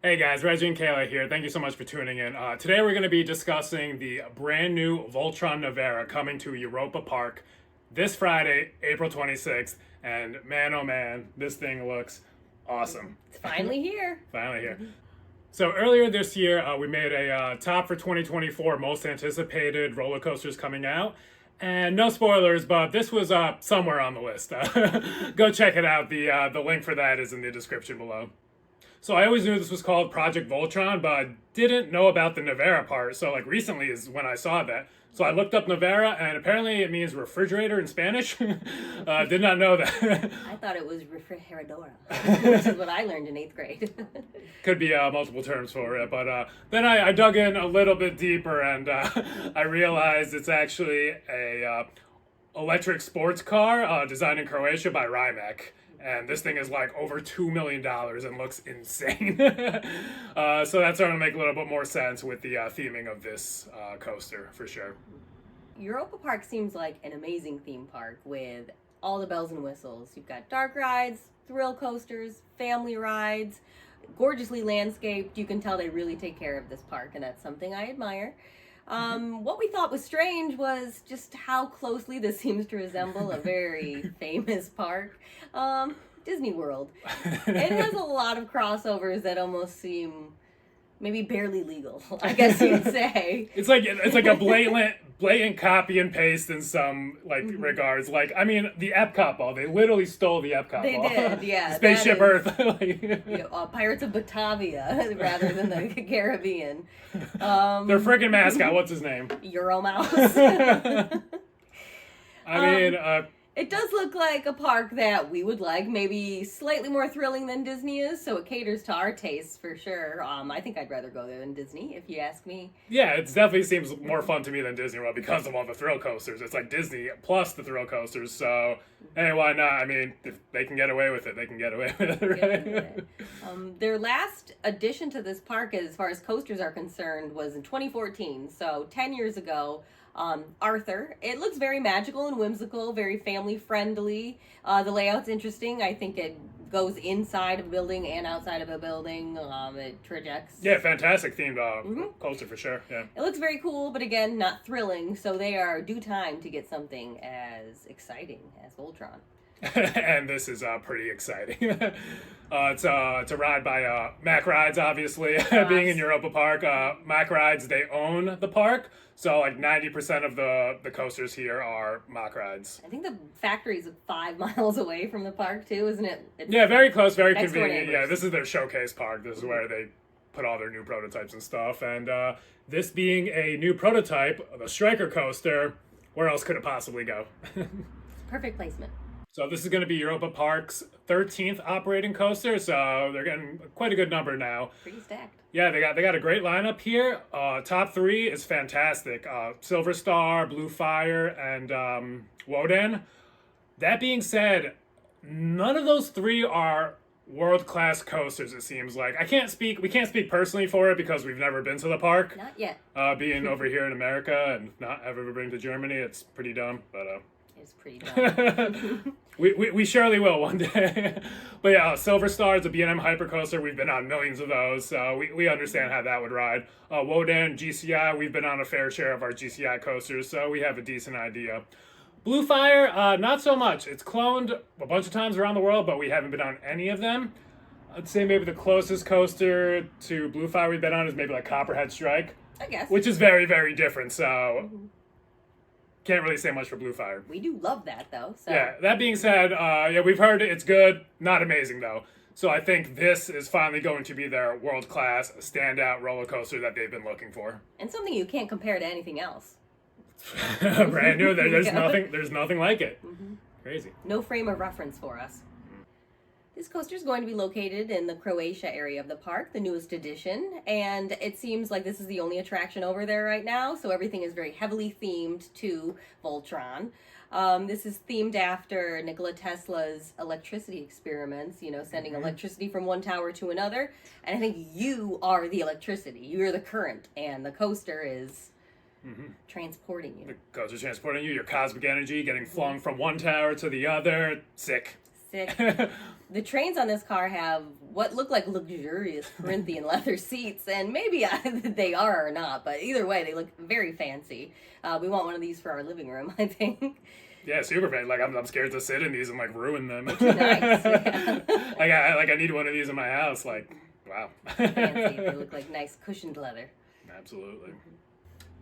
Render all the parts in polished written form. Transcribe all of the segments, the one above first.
Hey guys, Reggie and Kayla here. Thank you so much for tuning in. Today we're going to be discussing the brand new Voltron Nevera coming to Europa Park this Friday, April 26th. And man, oh man, this thing looks awesome. It's finally here. Finally here. So earlier this year, we made a top for 2024 most anticipated roller coasters coming out. And no spoilers, but this was somewhere on the list. Go check it out. The link for that is in the description below. So I always knew this was called Project Voltron, but I didn't know about the Nevera part. So like recently is when I saw that. So I looked up Nevera, and apparently it means refrigerator in Spanish. Did not know that. I thought it was refrigeradora, which is what I learned in 8th grade. Could be multiple terms for it, but then I dug in a little bit deeper, and I realized it's actually a electric sports car designed in Croatia by Rimac. And this thing is like over $2 million and looks insane. So that's starting to make a little bit more sense with the theming of this coaster, for sure. Europa Park seems like an amazing theme park with all the bells and whistles. You've got dark rides, thrill coasters, family rides, gorgeously landscaped. You can tell they really take care of this park, and that's something I admire. What we thought was strange was just how closely this seems to resemble a very famous park, Disney World. It has a lot of crossovers that almost seem maybe barely legal, I guess you'd say. It's like a blatant copy and paste in some regards. Like, I mean, the Epcot ball, they literally stole the Epcot They ball. did, yeah. Spaceship That is, Earth. Pirates of Batavia rather than the Caribbean. Their friggin' mascot, what's his name? Euromouse. I mean, It does look like a park that we would like, maybe slightly more thrilling than Disney is, so it caters to our tastes for sure. I think I'd rather go there than Disney, if you ask me. yeah, it definitely seems more fun to me than Disney World because of all the thrill coasters. It's like Disney plus the thrill coasters, so hey, why not? I mean, if they can get away with it, they can get away with it, right? Their last addition to this park, as far as coasters are concerned, was in 2014, so 10 years ago. Arthur. It looks very magical and whimsical, very family friendly. The layout's interesting. I think it goes inside of a building and outside of a building. It trajects. Yeah, fantastic themed coaster for sure. Yeah. It looks very cool, but again, not thrilling. So they are due time to get something as exciting as Voltron. And this is pretty exciting. It's a ride by Mack Rides, obviously, being in Europa Park. Mack Rides, they own the park, so like 90% of the coasters here are Mack Rides. I think the factory's 5 miles away from the park too, isn't it? Yeah, very close, very next door convenient. neighbors. Yeah, this is their showcase park. This is where they put all their new prototypes and stuff. And this being a new prototype, the Striker coaster, where else could it possibly go? Perfect placement. So this is going to be Europa Park's 13th operating coaster, so they're getting quite a good number now. Pretty stacked. Yeah, they got a great lineup here. Top three is fantastic. Silver Star, Blue Fire, and Woden. That being said, none of those three are world-class coasters, it seems like. We can't speak personally for it because we've never been to the park. Not yet. Being over here in America and not ever been to Germany, it's pretty dumb, but It's pretty dumb. we surely will one day. But yeah, Silver Star is a B&M hypercoaster. We've been on millions of those, so we understand how that would ride. Woden, GCI, we've been on a fair share of our GCI coasters, so we have a decent idea. Blue Fire, not so much. It's cloned a bunch of times around the world, but we haven't been on any of them. I'd say maybe the closest coaster to Blue Fire we've been on is maybe like Copperhead Strike. I guess. Which is very, very different, so can't really say much for Blue Fire. We do love that, though. So. Yeah, that being said, yeah, we've heard it's good, not amazing, though. So I think this is finally going to be their world-class, standout roller coaster that they've been looking for. And something you can't compare to anything else. Brand new, there's Yeah. nothing like it. Crazy. No frame of reference for us. This coaster is going to be located in the Croatia area of the park, the newest addition, and it seems like this is the only attraction over there right now, so everything is very heavily themed to Voltron. This is themed after Nikola Tesla's electricity experiments, sending electricity from one tower to another, and I think you are the electricity, you're the current, and the coaster is transporting you. The coaster's transporting you, your cosmic energy getting flung from one tower to the other. Sick. sick. The trains on this car have what look like luxurious Corinthian leather seats, and maybe they are or not, but either way, they look very fancy. We want one of these for our living room, I think. Yeah, super fan. Like I'm scared to sit in these and like ruin them. Nice. Yeah. I need one of these in my house. Like, wow. Fancy. They look like nice cushioned leather. Absolutely.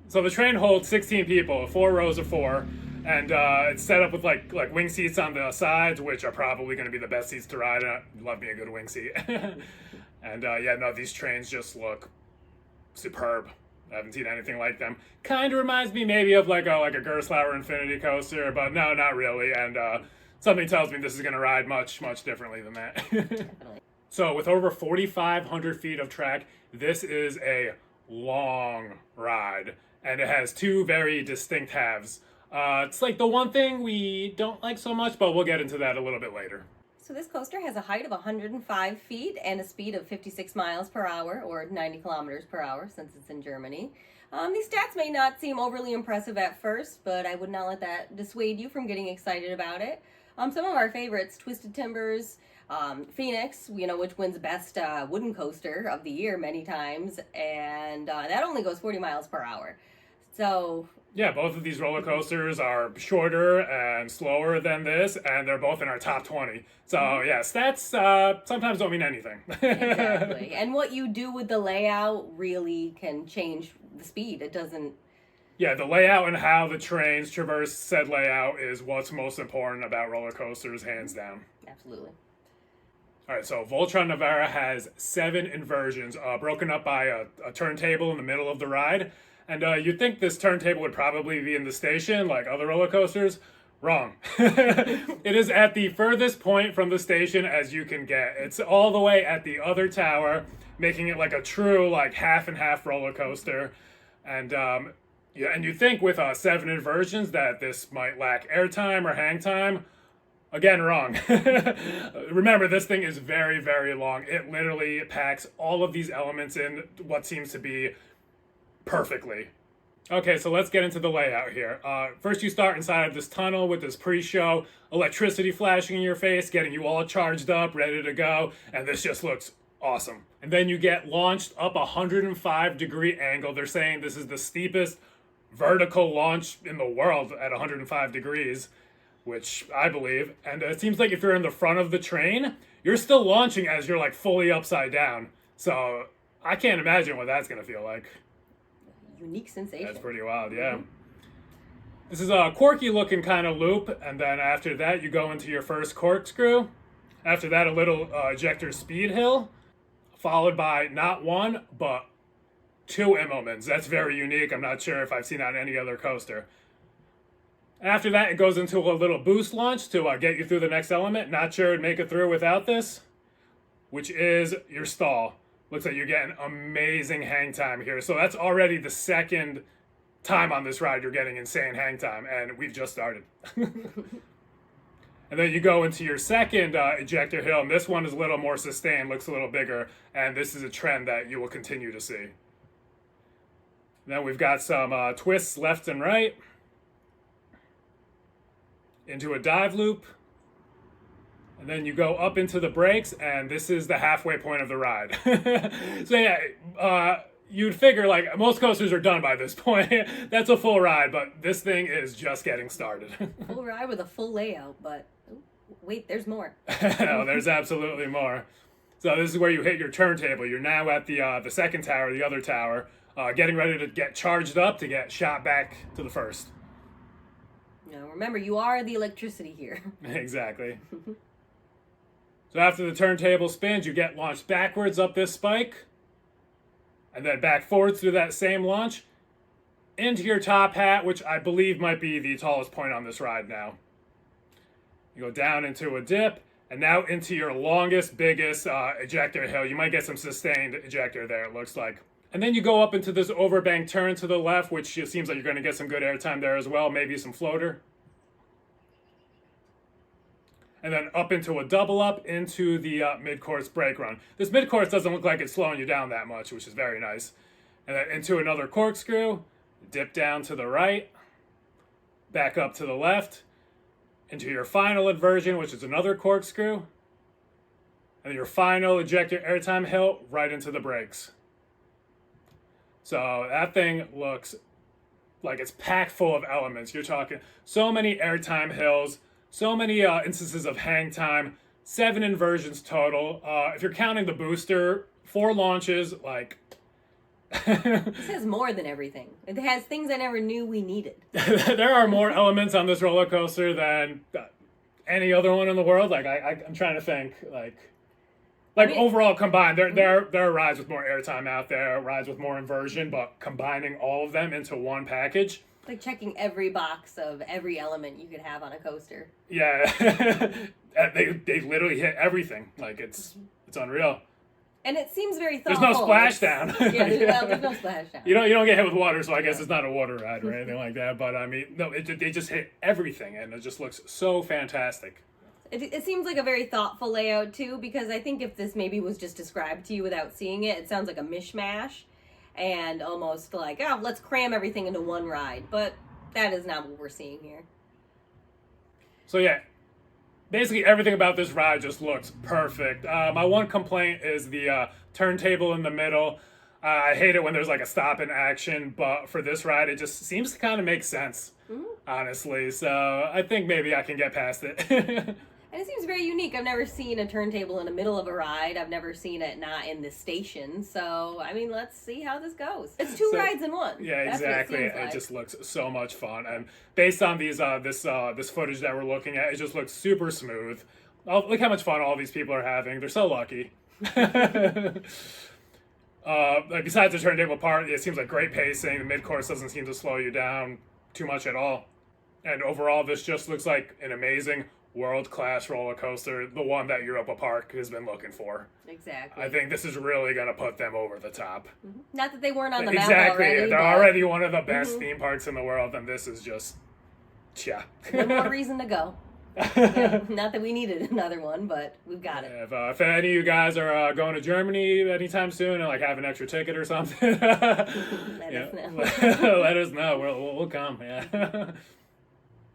So the train holds 16 people, 4 rows of 4, and it's set up with like wing seats on the sides, which are probably going to be the best seats to ride. I love me a good wing seat. And these trains just look superb. I haven't seen anything like them. Kind of reminds me maybe of like a Gerstlauer Infinity coaster, but no, not really. And something tells me this is going to ride much differently than that. Definitely. So with over 4,500 feet of track, this is a long ride, and it has 2 very distinct halves. It's like the one thing we don't like so much, but we'll get into that a little bit later. So this coaster has a height of 105 feet and a speed of 56 miles per hour, or 90 kilometers per hour, since it's in Germany. These stats may not seem overly impressive at first, but I would not let that dissuade you from getting excited about it. Some of our favorites, Twisted Timbers, Phoenix, which wins best wooden coaster of the year many times, and that only goes 40 miles per hour. So yeah, both of these roller coasters are shorter and slower than this, and they're both in our top 20. So yeah, stats sometimes don't mean anything. Exactly. And what you do with the layout really can change the speed. It doesn't... Yeah, the layout and how the trains traverse said layout is what's most important about roller coasters, hands down. Absolutely. All right, so Voltron Nevera has 7 inversions, broken up by a turntable in the middle of the ride. And you'd think this turntable would probably be in the station, like other roller coasters. Wrong. It is at the furthest point from the station as you can get. It's all the way at the other tower, making it like a true like half and half roller coaster. And and you think with 7 inversions that this might lack airtime or hang time. Again, wrong. Remember, this thing is very, very long. It literally packs all of these elements in what seems to be perfectly. Okay, so let's get into the layout here. First, you start inside of this tunnel with this pre-show, electricity flashing in your face, getting you all charged up, ready to go, and this just looks awesome. And then you get launched up a 105-degree angle. They're saying this is the steepest vertical launch in the world at 105 degrees, which I believe. And it seems like if you're in the front of the train, you're still launching as you're like fully upside down. So I can't imagine what that's going to feel like. Unique sensation. That's pretty wild, yeah. Mm-hmm. This is a quirky looking kind of loop, and then after that you go into your first corkscrew. After that, a little ejector speed hill, followed by not 1, but 2 Immelmans. That's very unique. I'm not sure if I've seen that on any other coaster. After that, it goes into a little boost launch to get you through the next element. Not sure it'd make it through without this, which is your stall. Looks like you're getting amazing hang time here. So that's already the second time on this ride you're getting insane hang time, and we've just started. And then you go into your second ejector hill, and this one is a little more sustained, looks a little bigger, and this is a trend that you will continue to see. Then we've got some twists left and right. Into a dive loop. And then you go up into the brakes, and this is the halfway point of the ride. So yeah, you'd figure like most coasters are done by this point. That's a full ride, but this thing is just getting started. Full ride with a full layout, but wait, there's more. No, there's absolutely more. So this is where you hit your turntable. You're now at the second tower, the other tower, getting ready to get charged up to get shot back to the first. Now remember, you are the electricity here. Exactly. So after the turntable spins, you get launched backwards up this spike, and then back forwards through that same launch, into your top hat, which I believe might be the tallest point on this ride now. You go down into a dip, and now into your longest, biggest ejector hill. You might get some sustained ejector there, it looks like. And then you go up into this overbank turn to the left, which seems like you're going to get some good airtime there as well, maybe some floater. And then up into a double up into the mid-course brake run. This mid-course doesn't look like it's slowing you down that much, which is very nice. And then into another corkscrew, dip down to the right, back up to the left, into your final inversion, which is another corkscrew, and your final eject your airtime hill right into the brakes. So that thing looks like it's packed full of elements. You're talking so many airtime hills, so many instances of hang time, 7 inversions total. If you're counting the booster, 4 launches, like... This has more than everything. It has things I never knew we needed. There are more elements on this roller coaster than any other one in the world. Like I'm trying to think, I mean, overall combined, there are rides with more airtime out there, rides with more inversion, but combining all of them into one package. Like checking every box of every element you could have on a coaster. Yeah, they literally hit everything. Like it's unreal. And it seems very thoughtful. There's no splashdown. Yeah, there's no splashdown. You don't get hit with water, so I guess it's not a water ride or anything like that. But I mean, no, they just hit everything, and it just looks so fantastic. It seems like a very thoughtful layout too, because I think if this maybe was just described to you without seeing it, it sounds like a mishmash, and almost like, oh, let's cram everything into one ride. But that is not what we're seeing here. So yeah. Basically, everything about this ride just looks perfect. My one complaint is the turntable in the middle. I hate it when there's like a stop in action, but for this ride, it just seems to kind of make sense, honestly. So I think maybe I can get past it. And it seems very unique. I've never seen a turntable in the middle of a ride. I've never seen it not in the station. So, I mean, let's see how this goes. It's two rides in one. Yeah, That's exactly. It just looks so much fun. And based on these this footage that we're looking at, it just looks super smooth. Oh, look how much fun all these people are having. They're so lucky. Like besides the turntable part, it seems like great pacing. The mid-course doesn't seem to slow you down too much at all. And overall, this just looks like an amazing world-class roller coaster, the one that Europa Park has been looking for. Exactly. I think this is really going to put them over the top. Not that they weren't on the map Exactly. already. They're already one of the best theme parks in the world, and this is just, yeah. One more reason to go. Yeah, not that we needed another one, but we've got it. If any of you guys are going to Germany anytime soon and like have an extra ticket or something, Let us know. Let us know. We'll come. Yeah.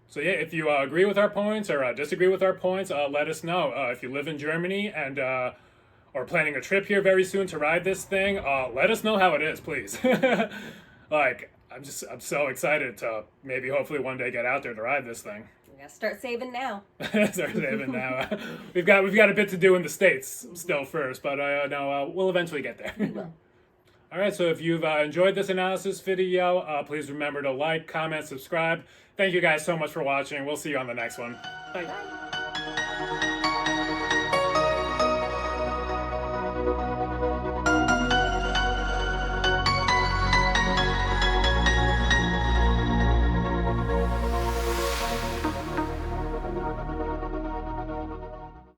So yeah, if you agree with our points or disagree with our points, let us know. If you live in Germany and or planning a trip here very soon to ride this thing, let us know how it is, please. Like I'm so excited to maybe hopefully one day get out there to ride this thing. We gotta start saving now. Start saving now. We've got a bit to do in the States still first, but no, we'll eventually get there. We will. All right, so if you've enjoyed this analysis video, please remember to like, comment, subscribe. Thank you guys so much for watching. We'll see you on the next one. Bye. Bye.